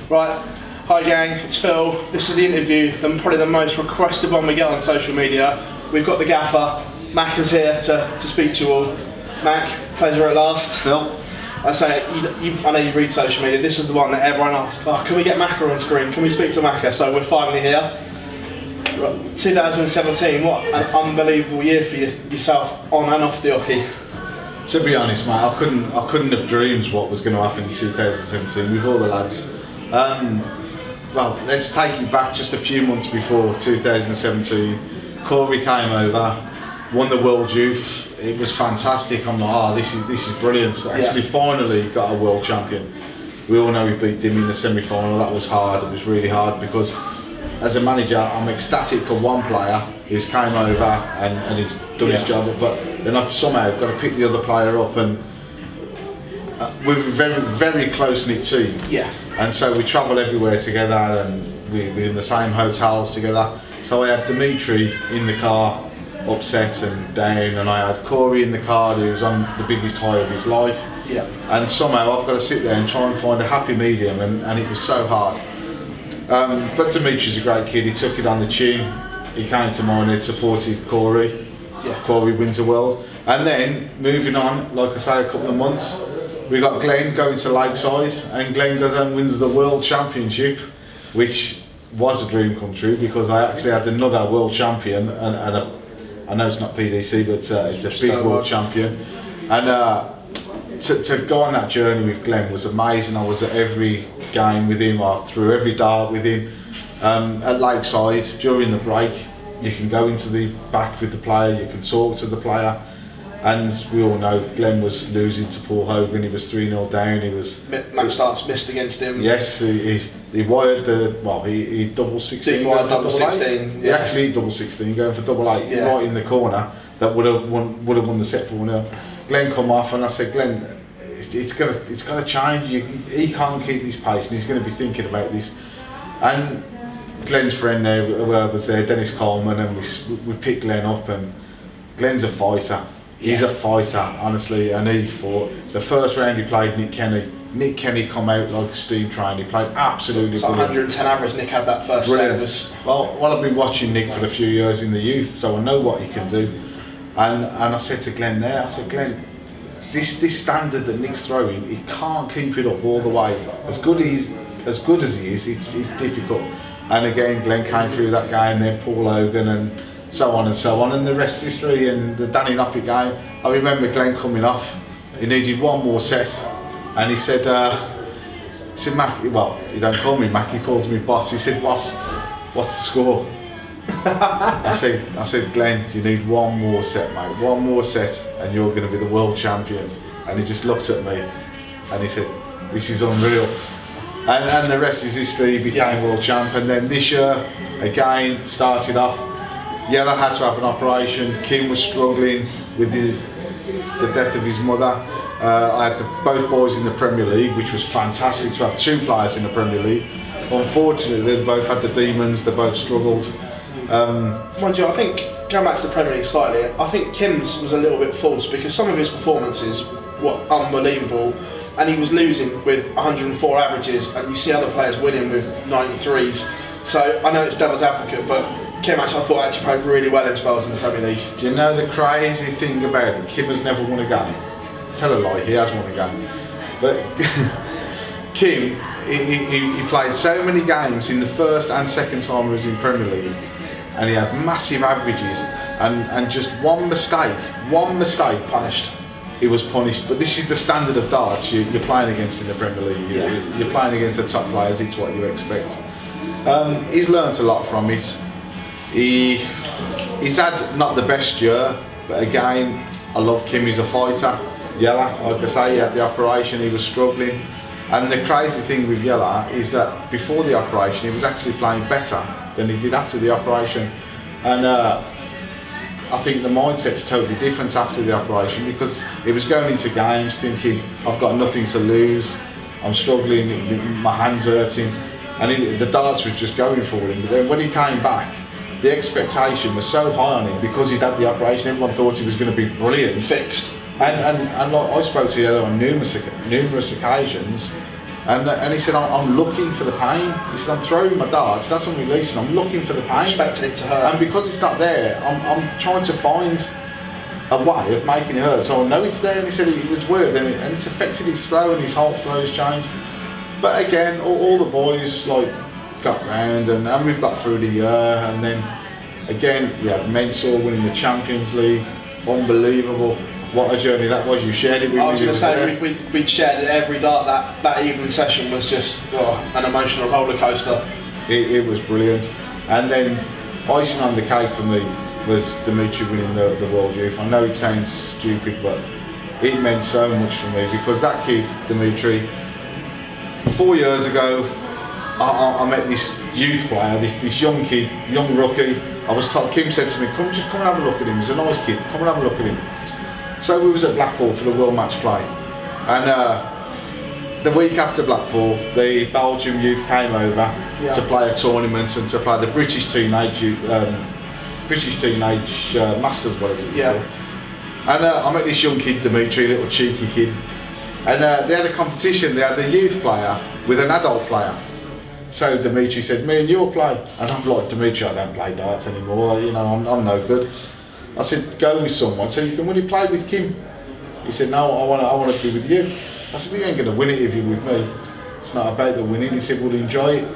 Right, hi gang, it's Phil. This is the interview, probably the most requested one we get on social media. We've got the gaffer, Mac is here to speak to you all. Mac, pleasure at last. Phil? I say, I know you read social media, this is the one that everyone asks, can we get Macca on screen? Can we speak to Macca? So we're finally here. 2017, what an unbelievable year for yourself on and off the hockey. To be honest, mate, I couldn't have dreamed what was going to happen in 2017 with all the lads. Well, let's take it back just a few months before 2017. Corey came over, won the World Youth. It was fantastic. I'm like, this is brilliant. So actually, finally got a world champion. We all know we beat him in the semi-final. That was hard. It was really hard because, as a manager, I'm ecstatic for one player who's came over and he's done his job. But then I've somehow got to pick the other player up, and we're a very, very close-knit team. Yeah. And so we travel everywhere together, and we're in the same hotels together. So I had Dimitri in the car, upset and down, and I had Corey in the car who was on the biggest high of his life. Yeah. And somehow I've got to sit there and try and find a happy medium, and it was so hard. But Dimitri's a great kid. He took it on the chin. He came to mine and supported Corey. Yeah. Corey wins the world. And then moving on, like I say, a couple of months, we got Glenn going to Lakeside, and Glenn goes and wins the World Championship, which was a dream come true because I actually had another world champion, and I know it's not PDC, but it's a big world champion. And to go on that journey with Glenn was amazing. I was at every game with him, I threw every dart with him. At Lakeside, during the break, you can go into the back with the player, you can talk to the player. And we all know Glenn was losing to Paul Hogan. He was 3-0 down. He was match starts missed against him. Yes, he wired he double 16. He wired double 16. He actually double 16, going for double 8 right in the corner. That would have won the set 4-0. Glenn come off, and I said, Glenn, it's got to change. He can't keep this pace, and he's going to be thinking about this. And Glenn's friend there was there, Dennis Coleman, and we picked Glenn up, and Glenn's a fighter. He's a fighter, honestly, and he fought. The first round he played Nick Kenny. Nick Kenny come out like a steam train. He played absolutely brilliant. 110 average Nick had that first set. Well, I've been watching Nick for a few years in the youth, so I know what he can do. And I said to Glenn there, I said, Glenn, this standard that Nick's throwing, he can't keep it up all the way. As good as he is, it's difficult. And again, Glenn came through that game, then Paul Hogan, and so on, and the rest is history. And the Danny Noppy game, I remember Glenn coming off, he needed one more set, and he said, Mac, well, he don't call me Mac, he calls me boss. He said, boss, what's the score? I said, Glenn, you need one more set, mate, one more set, and you're going to be the world champion. And he just looked at me, and he said, this is unreal. And the rest is history. He became world champ, and then this year, again, started off. Yella had to have an operation. Kim was struggling with the death of his mother. I had both boys in the Premier League, which was fantastic to have two players in the Premier League. Unfortunately, they both had the demons. They both struggled. Mind you, I think going back to the Premier League slightly, I think Kim's was a little bit false because some of his performances were unbelievable, and he was losing with 104 averages, and you see other players winning with 93s. So I know it's devil's advocate, but Kim I thought actually played really well in spells in the Premier League. Do you know the crazy thing about it? Kim has never won a game. Tell a lie, he has won a game. But Kim, he played so many games in the first and second time he was in Premier League, and he had massive averages, and just one mistake punished. He was punished. But this is the standard of darts you're playing against in the Premier League. You're playing against the top players, it's what you expect. He's learnt a lot from it. He's had not the best year, but again, I love Kim, he's a fighter. Yella, like I say, he had the operation, he was struggling. And the crazy thing with Yella is that before the operation, he was actually playing better than he did after the operation. And I think the mindset's totally different after the operation, because he was going into games thinking, I've got nothing to lose, I'm struggling, my hands hurting. And the darts was just going for him. But then when he came back, the expectation was so high on him because he'd had the operation. Everyone thought he was going to be brilliant, fixed. And like I spoke to you on numerous occasions, And he said, I'm looking for the pain. He said, I'm throwing my darts, that's on releasing, I'm looking for the pain. Expecting it to hurt. And because it's not there, I'm trying to find a way of making it hurt. So I know it's there, and he said it was weird, and it's affected his throw, and his whole throw has changed. But again, all the boys like got round, and we've got through the year, and then again, we had Mentor winning the Champions League. Unbelievable. What a journey that was. You shared it with me. I was going to say, we'd shared it every dart. That evening session was just an emotional roller coaster. It was brilliant. And then icing on the cake for me was Dimitri winning the World Youth. I know it sounds stupid, but it meant so much for me, because that kid, Dimitri, 4 years ago, I met this youth player, this young kid, young rookie. I was told, Kim said to me, come and have a look at him. He's a nice kid, come and have a look at him. So we was at Blackpool for the World Match Play, and the week after Blackpool, the Belgium youth came over to play a tournament and to play the British teenage Masters, whatever it was. And I met this young kid, Dimitri, a little cheeky kid, and they had a competition. They had a youth player with an adult player. So Dimitri said, "Me and you'll play," and I'm like, "Dimitri, I don't play darts anymore. You know, I'm no good." I said, "Go with someone so you can really play with Kim." He said, "No, I want to be with you." I said, "Well, you ain't going to win it if you're with me. It's not about the winning." He said, "We'll enjoy it."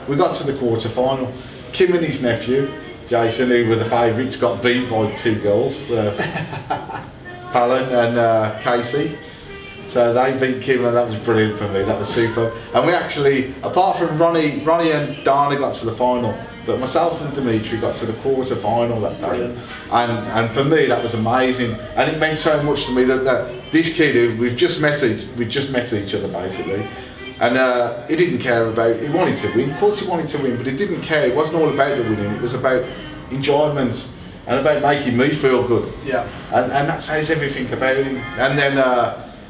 We got to the quarter final. Kim and his nephew, Jason, who were the favourites, got beat by 2 girls, Fallon and Casey. So they beat Kim, and that was brilliant for me. That was super. And we actually, apart from Ronnie and Dana got to the final, but myself and Dimitri got to the quarter final that day. And for me, that was amazing. And it meant so much to me that this kid who we've just met each other basically, and he didn't care about. He wanted to win. Of course, he wanted to win, but he didn't care. It wasn't all about the winning. It was about enjoyment and about making me feel good. Yeah. And that says everything about him. And then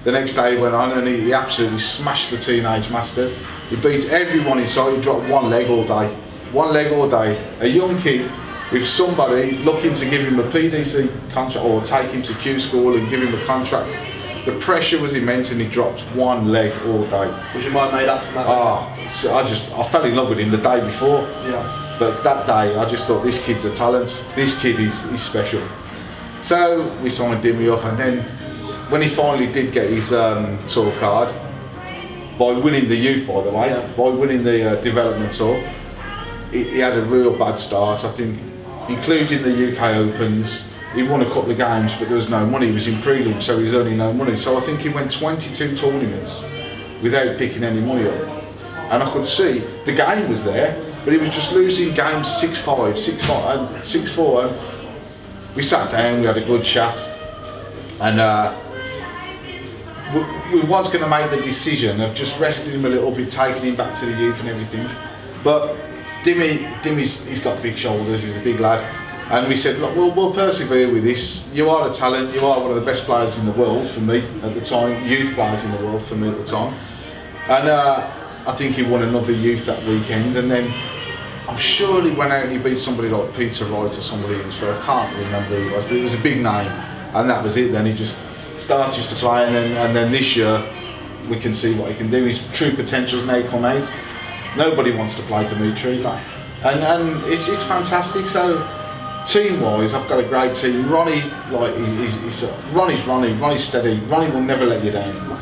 the next day he went on and he absolutely smashed the Teenage Masters. He beat everyone in sight. He dropped one leg all day. One leg all day. A young kid with somebody looking to give him a PDC contract or take him to Q school and give him a contract. The pressure was immense, and he dropped one leg all day. Was your mind made up from that? So I fell in love with him the day before. Yeah. But that day I just thought, this kid's a talent. This kid is special. So we signed Dimmy up, and then when he finally did get his tour card, by winning the youth, by the way, by winning the development tour, he had a real bad start. I think, including the UK Opens, he won a couple of games, but there was no money. He was in prelim, so he was earning no money. So I think he went 22 tournaments without picking any money up. And I could see the game was there, but he was just losing games 6-5, 6-5, and 6-4. And we sat down, we had a good chat, and we was going to make the decision of just resting him a little bit, taking him back to the youth and everything. But he's got big shoulders, he's a big lad. And we said, look, we'll persevere with this. You are a talent, you are one of the best players in the world for me at the time, youth players in the world for me at the time. And I think he won another youth that weekend, and then I'm sure he went out and he beat somebody like Peter Wright or somebody else, I can't remember who he was, but it was a big name, and that was it. Then he just started to play, and then this year we can see what he can do. His true potential's now come out. Nobody wants to play Dimitri, and it's fantastic. So team-wise, I've got a great team. Ronnie, Ronnie's steady. Ronnie will never let you down.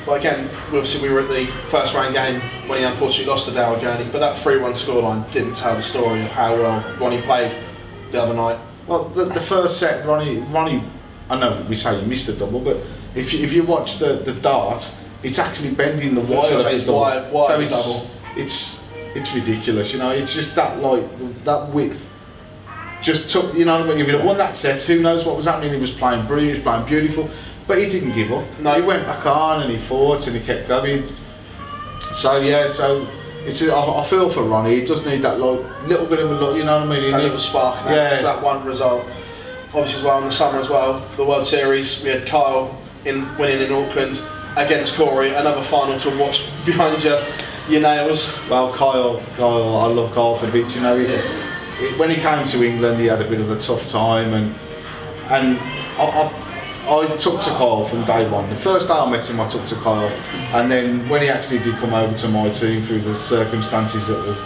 Well, again, obviously we were at the first round game when he unfortunately lost to Darryl Gurney, but that 3-1 scoreline didn't tell the story of how well Ronnie played the other night. Well, the first set, Ronnie, I know we say he missed a double, but if you watch the dart, it's actually bending the wire of his double. So it's ridiculous, you know. It's just that width just took, you know. If he'd have won that set, who knows what was happening? He was playing brilliant, he was playing beautiful. But he didn't give up. No. He went back on and he fought and he kept going. So I feel for Ronnie. He does need that little bit of a look, you know what I mean? Just a little spark. Just that one result. Obviously, as well in the summer as well, the World Series. We had Kyle winning in Auckland against Corey. Another final to watch behind your nails. Well, Kyle, I love Kyle to bits. You know, when he came to England, he had a bit of a tough time, and I took to Kyle from day one. The first day I met him, I took to Kyle, and then when he actually did come over to my team through the circumstances that was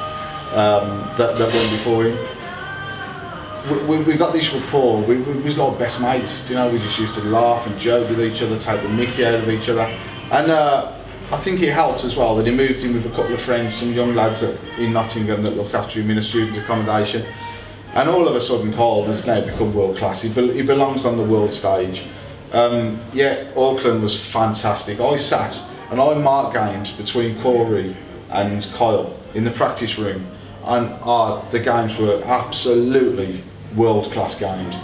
that went before him, we got this rapport. We was like best mates. You know, we just used to laugh and joke with each other, take the mickey out of each other, and I think it helped as well that he moved in with a couple of friends, some young lads in Nottingham that looked after him in a student accommodation. And all of a sudden, Kyle has now become world class. He belongs on the world stage. Auckland was fantastic. I sat and I marked games between Corey and Kyle in the practice room, and the games were absolutely world class games.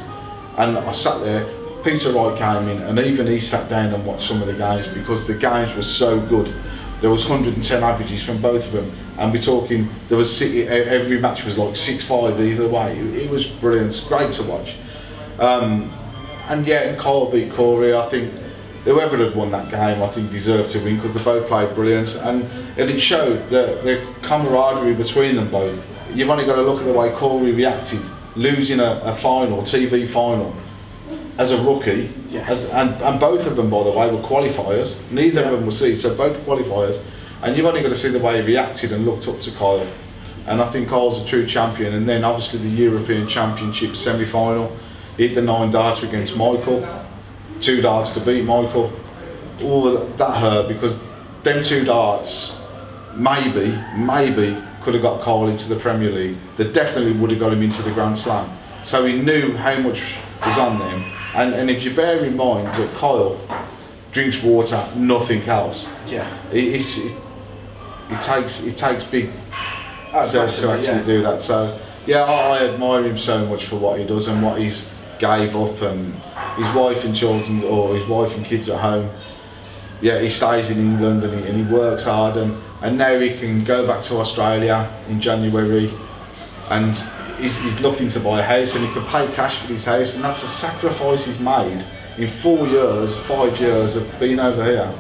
And I sat there. Peter Wright came in, and even he sat down and watched some of the games because the games were so good. There was 110 averages from both of them, and we're talking there was every match was like 6-5 either way. It was brilliant, great to watch. And Kyle beat Corey. I think whoever had won that game, I think deserved to win because they both played brilliant, and it showed the camaraderie between them both. You've only got to look at the way Corey reacted, losing a final, TV final, as a rookie, and both of them, by the way, were qualifiers. Neither of them were seeds, so both qualifiers. And you've only got to see the way he reacted and looked up to Kyle. And I think Kyle's a true champion. And then obviously the European Championship semi-final, he hit the 9 darts against Michael, 2 darts to beat Michael. All that hurt because them 2 darts maybe could have got Kyle into the Premier League. They definitely would have got him into the Grand Slam. So he knew how much was on them. And if you bear in mind that Kyle drinks water, nothing else. Yeah. It takes big to actually do that. So I admire him so much for what he does and what he's gave up, and his wife and children, or his wife and kids at home. Yeah, he stays in England and he works hard, and now he can go back to Australia in January, and he's looking to buy a house, and he can pay cash for his house, and that's a sacrifice he's made in 5 years of being over here.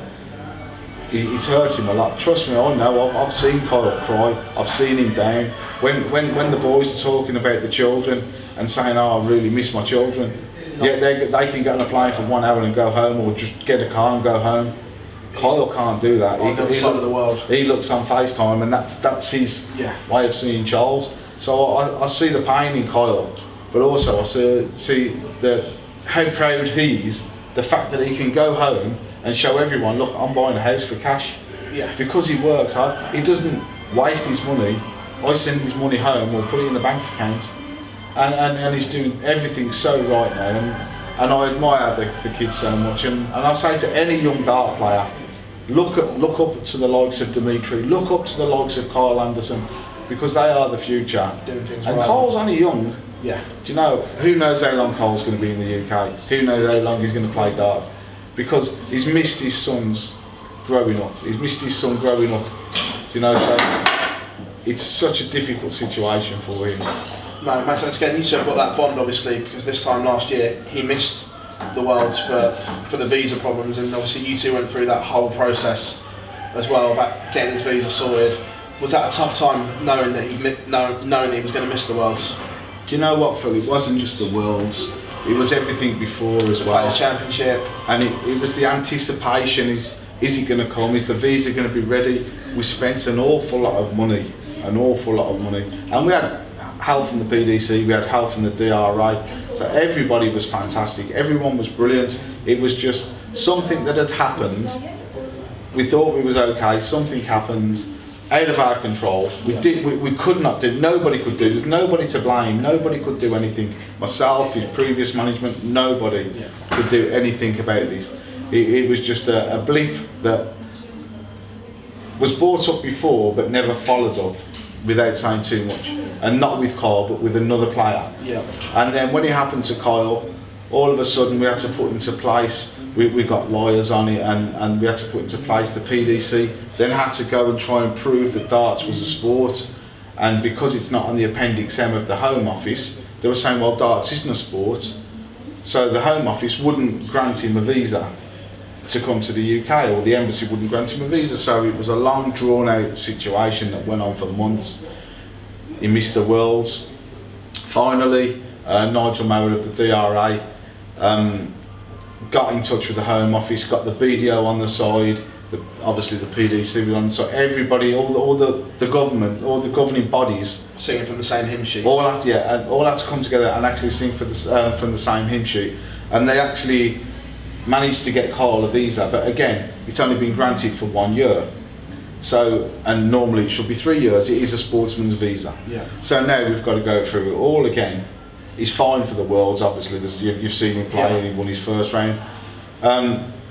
It's hurt him a lot. Trust me, I know. I've seen Kyle cry. I've seen him down. When the boys are talking about the children and saying, "Oh, I really miss my children," they can get on a plane for 1 hour and go home, or just get a car and go home. Kyle can't do that. On the other side of the world. He looks on FaceTime, and that's his way of seeing Charles. So I see the pain in Kyle, but also I see how proud he is, the fact that he can go home and show everyone, look, I'm buying a house for cash. Yeah. Because he works hard. He doesn't waste his money. I send his money home or put it in the bank account, and he's doing everything so right now. And I admire the kid so much. And I say to any young dart player, look up to the likes of Dimitri, look up to the likes of Kyle Anderson, because they are the future. And right. Kyle's only young. Yeah. Do you know, who knows how long Kyle's going to be in the UK? Who knows how long he's going to play darts? Because he's missed his sons growing up. He's missed his son growing up. You know, so it's such a difficult situation for him. No, Matt, again, you two have got that bond, obviously, because this time last year he missed the Worlds for the visa problems, and obviously you two went through that whole process as well about getting his visa sorted. Was that a tough time knowing that knowing he was going to miss the Worlds? Do you know what, Phill? It wasn't just the Worlds. It was everything before as well. Players' Championship. And it was the anticipation. Is it going to come? Is the visa going to be ready? We spent an awful lot of money. And we had help from the PDC, we had help from the DRA. So everybody was fantastic. Everyone was brilliant. It was just something that had happened. We thought we was okay. Something happened out of our control. We could not do. Nobody could do. There's nobody to blame. Nobody could do anything. Myself, his previous management, nobody could do anything about this. It was just a blip that was brought up before but never followed up, without saying too much. And not with Kyle, but with another player. Yeah. And then when it happened to Kyle, all of a sudden we had to put into place, we got lawyers on it, and we had to put into place the PDC, then had to go and try and prove that darts was a sport. And because it's not on the Appendix M of the Home Office, they were saying, well, darts isn't a sport. So the Home Office wouldn't grant him a visa to come to the UK, or the embassy wouldn't grant him a visa. So it was a long, drawn out situation that went on for months. He missed the Worlds. Finally, Nigel Mowat of the DRA got in touch with the Home Office, got the BDO on the side, obviously the PDC was on the side. Everybody, all the government, all the governing bodies, singing from the same hymn sheet. all had to come together and actually sing from the same hymn sheet, and they actually managed to get Kyle a visa. But again, it's only been granted for 1 year. So, and normally it should be 3 years. It is a sportsman's visa. Yeah. So now we've got to go through it all again. He's fine for the Worlds, obviously. You've seen him play, and he won his first round.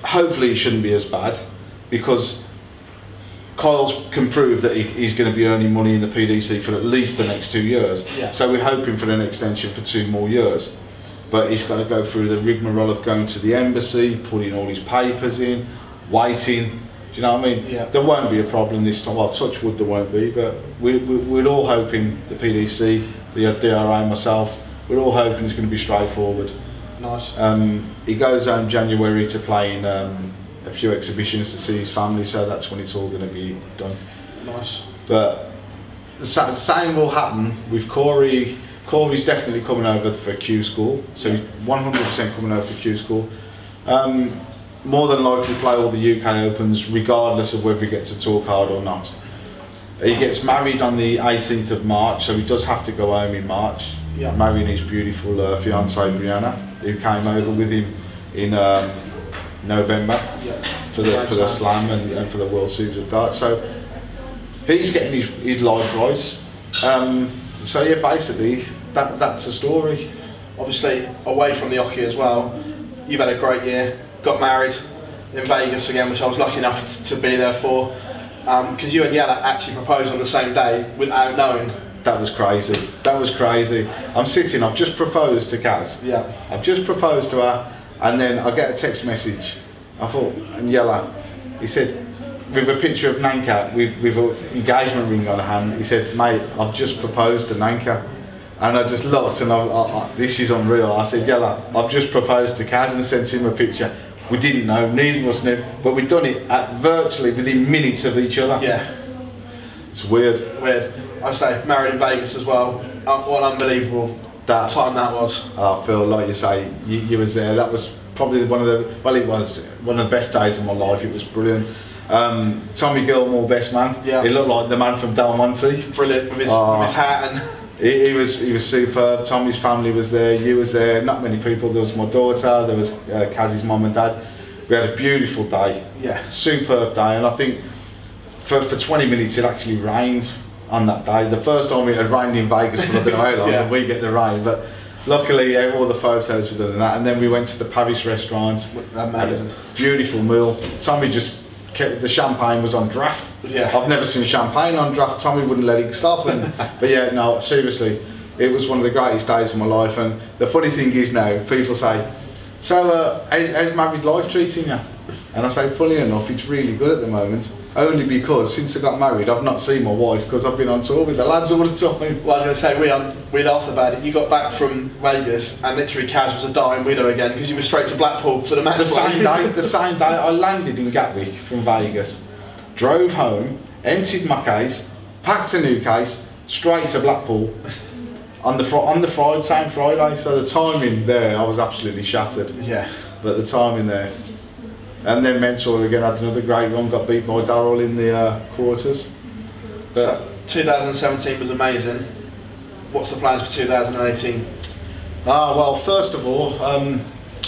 Hopefully, it shouldn't be as bad, because Kyle can prove that he's going to be earning money in the PDC for at least the next 2 years. Yeah. So we're hoping for an extension for 2 more years. But he's got to go through the rigmarole of going to the embassy, putting all his papers in, waiting. Do you know what I mean? Yeah. There won't be a problem this time. Well, touch wood, there won't be. But we're all hoping, the PDC, the DRA, myself, we're all hoping it's going to be straightforward. Nice. He goes home January to play in a few exhibitions to see his family, so that's when it's all going to be done. Nice. But the same will happen with Corey. Corey's definitely coming over for Q School, so he's 100% coming over for Q School. More than likely play all the UK Opens, regardless of whether he gets a tour card or not. He gets married on the 18th of March, so he does have to go home in March. Yeah. Marrying his beautiful fiancée Brianna, who came over with him in November for the Slam and for the World Series of Darts. So he's getting his life right. So yeah, basically that's a story. Obviously, away from the hockey as well, you've had a great year. Got married in Vegas again, which I was lucky enough to be there for. Because you and Yella actually proposed on the same day without knowing. That was crazy. I've just proposed to Kaz. Yeah. I've just proposed to her, and then I get a text message. I thought, and Yella, he said, with a picture of Nanka with an engagement ring on her hand, he said, mate, I've just proposed to Nanka. And I just looked, and I this is unreal. I said, Yella, I've just proposed to Kaz, and sent him a picture. We didn't know, neither of us knew, but we'd done it virtually within minutes of each other. Yeah. It's weird. I say, married in Vegas as well. What an unbelievable time that was. Oh, Phill, like you say, you was there. That was probably it was one of the best days of my life. It was brilliant. Tommy Gilmore, best man. Yeah. He looked like the man from Del Monte. Brilliant with his hat and. He was superb. Tommy's family was there. You was there. Not many people. There was my daughter. There was Kaz's mum and dad. We had a beautiful day. Yeah. Superb day. And I think for 20 minutes it actually rained on that day. The first time it had rained in Vegas for I don't know how long. And we get the rain, but luckily all the photos were done and that. And then we went to the Paris restaurant. Amazing. Beautiful meal. Tommy just kept the champagne was on draft. Yeah. I've never seen champagne on draft. Tommy wouldn't let it stop. But yeah, no, seriously, it was one of the greatest days of my life. And the funny thing is now, people say, so how's married life treating you? And I say, funny enough, it's really good at the moment. Only because since I got married, I've not seen my wife because I've been on tour with the lads all the time. Well, I was going to say, we laughed about it. You got back from Vegas and literally Kaz was a dying widow again because you were straight to Blackpool for the match. The same day I landed in Gatwick from Vegas, drove home, emptied my case, packed a new case, straight to Blackpool on the same Friday. So the timing there, I was absolutely shattered. Yeah. But the timing there. And then Mentor again had another great run, got beat by Darryl in the quarters. But so 2017 was amazing. What's the plans for 2018? Well, first of all,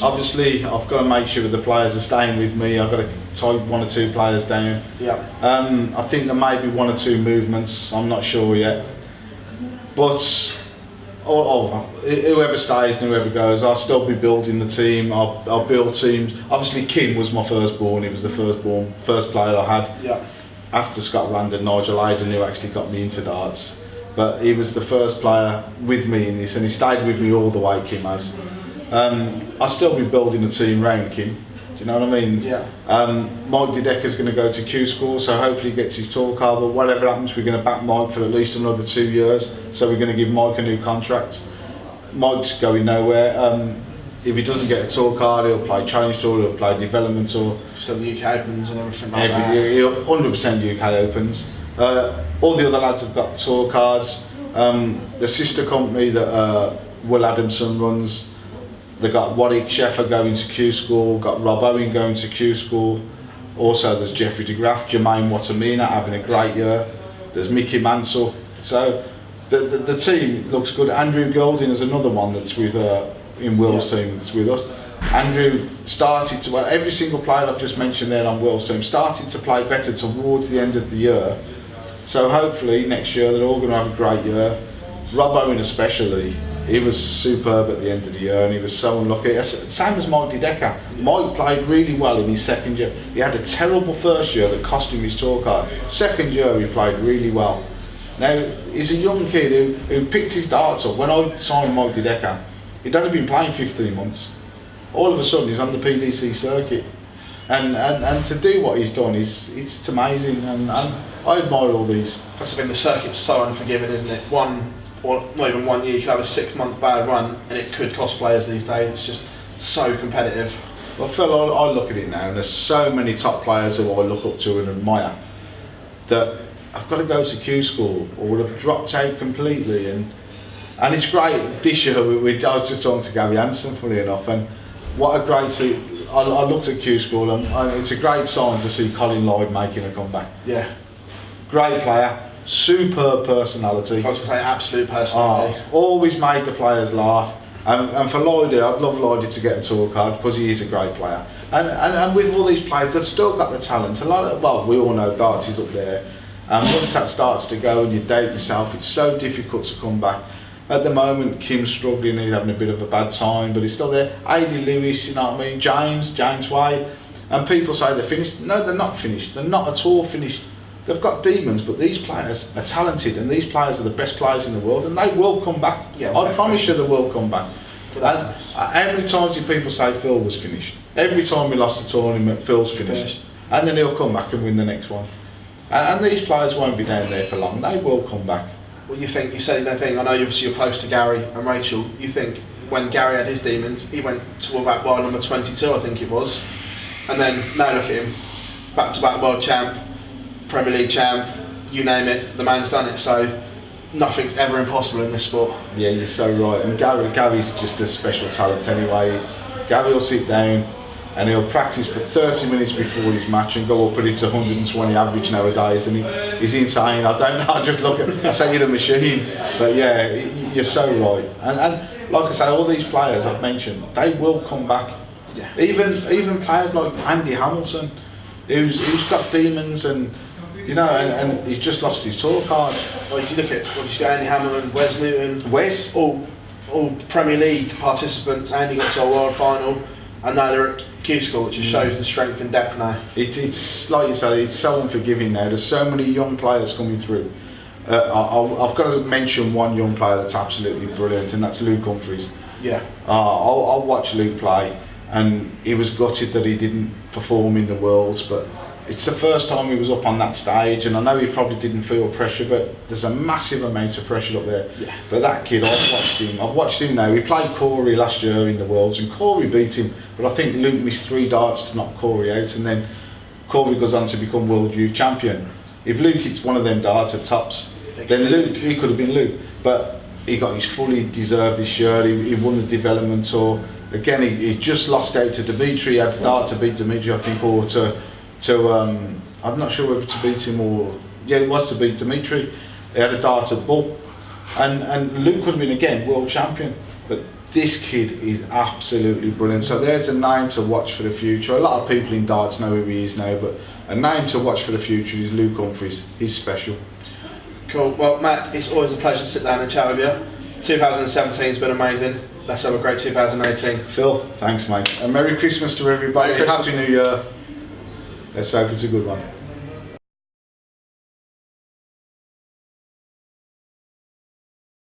obviously I've got to make sure the players are staying with me. I've got to tie 1 or 2 players down. Yeah. I think there may be 1 or 2 movements, I'm not sure yet. But whoever stays and whoever goes, I'll still be building the team. I'll build teams. Obviously Kim was my firstborn. He was the first player I had. Yeah. After Scott Rand, Nigel Hayden, who actually got me into darts. But he was the first player with me in this, and he stayed with me all the way, Kim has. I'll still be building a team around Kim. Do you know what I mean? Yeah. Mike Didecker's going to go to Q School, so hopefully he gets his tour card, but whatever happens, we're going to back Mike for at least another 2 years, so we're going to give Mike a new contract. Mike's going nowhere. If he doesn't get a tour card, he'll play Challenge Tour, he'll play Development Tour. Still the UK Opens and everything like that. He'll 100% UK Opens. All the other lads have got tour cards. The sister company that Will Adamson runs, They got Warwick Sheffer going to Q School, got Rob Owen going to Q School. Also, there's Jeffrey de Graaf, Jermaine Watamina having a great year. There's Mickey Mansell. So the team looks good. Andrew Golding is another one that's with in Will's team that's with us. Andrew started to, well, every single player I've just mentioned there on Will's team started to play better towards the end of the year. So hopefully next year they're all going to have a great year. Rob Owen especially, he was superb at the end of the year and he was so unlucky. Same as Mike Dedecker. Mike played really well in his second year. He had a terrible first year that cost him his tour card. Second year he played really well. Now he's a young kid who picked his darts up. When I signed Mike Dedecker, he'd only been playing 15 months. All of a sudden he's on the PDC circuit. And to do what he's done, it's amazing, and I admire all these. That's the thing, the circuit's so unforgiving, isn't it? One, or not even 1 year, you could have a 6-month bad run and it could cost players these days. It's just so competitive. Well, Phill, I look at it now and there's so many top players who I look up to and admire that I've got to go to Q School or would have dropped out completely, and it's great this year. I was just talking to Gary Hansen, funny enough, and what a great team. I looked at Q School and it's a great sign to see Colin Lloyd making a comeback. Yeah. Great player, superb personality. I was playing absolute personality. Always made the players laugh. And for Lloyd, I'd love Lloyd to get a tour card because he is a great player. And with all these players, they've still got the talent. Well, we all know darts is up there. And once that starts to go and you doubt yourself, it's so difficult to come back. At the moment, Kim's struggling, he's having a bit of a bad time, but he's still there. Aidy Lewis, you know what I mean, James Way, and people say they're finished. No, they're not finished. They're not at all finished. They've got demons, but these players are talented, and these players are the best players in the world, and they will come back. Yeah, I promise you they will come back. And how many times do people say Phill was finished? Every time we lost the tournament, Phil's finished. And then he'll come back and win the next one. And these players won't be down there for long. They will come back. What you think, you said that thing, I know obviously you're close to Gary and Rachel, you think when Gary had his demons, he went to about world number 22, I think it was, and then now look at him, back-to-back world champ, Premier League champ, you name it, the man's done it, so nothing's ever impossible in this sport. Yeah, you're so right, and Gary's just a special talent anyway. Gary will sit down and he'll practice for 30 minutes before his match and go up and it's 120 average nowadays, and he's insane. I don't know, I just look at, I say you're a machine, but yeah, you're so right. And like I say, all these players I've mentioned, they will come back. Yeah. Even players like Andy Hamilton, who's got demons, and you know, and he's just lost his tour card. Well, if you look at, you've got Andy Hamilton, Wes Newton, Wes, all Premier League participants. Andy got to a world final, and now they're at Q School, which just shows the strength and depth now. It's like you say, it's so unforgiving now. There's so many young players coming through. I've got to mention one young player that's absolutely brilliant, and that's Luke Humphries. Yeah. I'll watch Luke play, and he was gutted that he didn't perform in the Worlds, but it's the first time he was up on that stage, and I know he probably didn't feel pressure, but there's a massive amount of pressure up there. Yeah. But that kid, I've watched him now. He played Corey last year in the Worlds, and Corey beat him, but I think Luke missed 3 darts to knock Corey out, and then Corey goes on to become World Youth Champion. If Luke hits one of them darts at tops, then Luke, he could have been Luke, but he got his fully deserved this year. He won the development tour. Again, he just lost out to Dimitri. He had a dart to beat Dimitri, I think, or to I'm not sure whether to beat him or, yeah, it was to beat Dimitri. He had a dart at Bull, and Luke could have been again world champion. But this kid is absolutely brilliant. So there's a name to watch for the future. A lot of people in darts know who he is now, but a name to watch for the future is Luke Humphries. He's special. Cool. Well, Matt, it's always a pleasure to sit down and chat with you. 2017 has been amazing. Let's have a great 2018. Phill, thanks mate. And Merry Christmas to everybody. Merry Christmas. Happy New Year. Let's hope it's a good one.